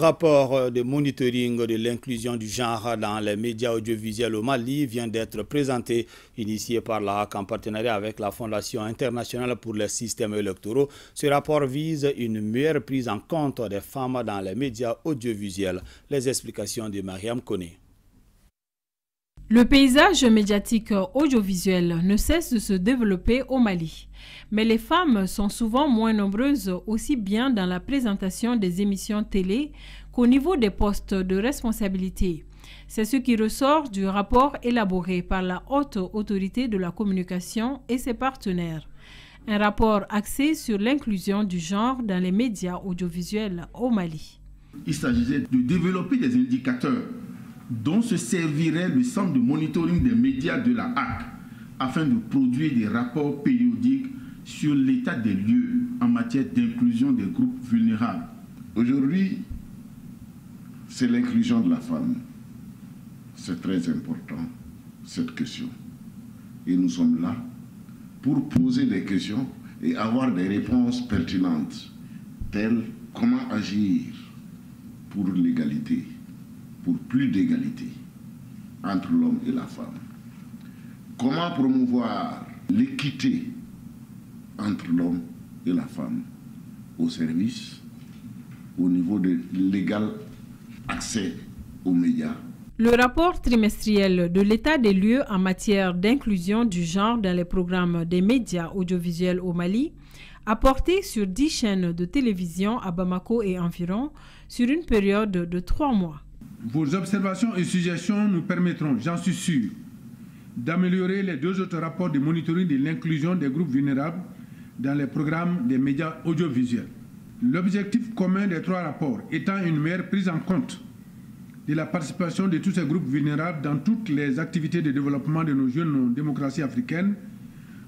Rapport de monitoring de l'inclusion du genre dans les médias audiovisuels au Mali vient d'être présenté, initié par la HAC en partenariat avec la Fondation internationale pour les systèmes électoraux. Ce rapport vise une meilleure prise en compte des femmes dans les médias audiovisuels. Les explications de Mariam Koné. Le paysage médiatique audiovisuel ne cesse de se développer au Mali. Mais les femmes sont souvent moins nombreuses aussi bien dans la présentation des émissions télé qu'au niveau des postes de responsabilité. C'est ce qui ressort du rapport élaboré par la Haute Autorité de la Communication et ses partenaires. Un rapport axé sur l'inclusion du genre dans les médias audiovisuels au Mali. Il s'agissait de développer des indicateurs dont se servirait le centre de monitoring des médias de la HAC afin de produire des rapports périodiques sur l'état des lieux en matière d'inclusion des groupes vulnérables. Aujourd'hui, c'est l'inclusion de la femme. C'est très important, cette question. Et nous sommes là pour poser des questions et avoir des réponses pertinentes, telles comment agir pour l'égalité, pour plus d'égalité entre l'homme et la femme. Comment promouvoir l'équité entre l'homme et la femme au service, au niveau de l'égal accès aux médias. Le rapport trimestriel de l'état des lieux en matière d'inclusion du genre dans les programmes des médias audiovisuels au Mali a porté sur 10 chaînes de télévision à Bamako et environ sur une période de 3 mois. Vos observations et suggestions nous permettront, j'en suis sûr, d'améliorer les 2 autres rapports de monitoring de l'inclusion des groupes vulnérables dans les programmes des médias audiovisuels. L'objectif commun des 3 rapports étant une meilleure prise en compte de la participation de tous ces groupes vulnérables dans toutes les activités de développement de nos jeunes démocraties africaines,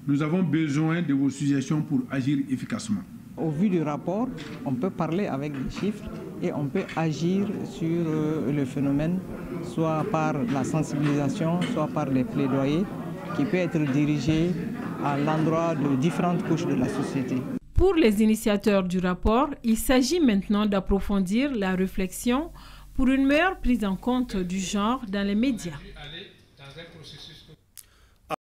nous avons besoin de vos suggestions pour agir efficacement. Au vu du rapport, on peut parler avec des chiffres et on peut agir sur le phénomène, soit par la sensibilisation, soit par les plaidoyers qui peuvent être dirigés à l'endroit de différentes couches de la société. Pour les initiateurs du rapport, il s'agit maintenant d'approfondir la réflexion pour une meilleure prise en compte du genre dans les médias.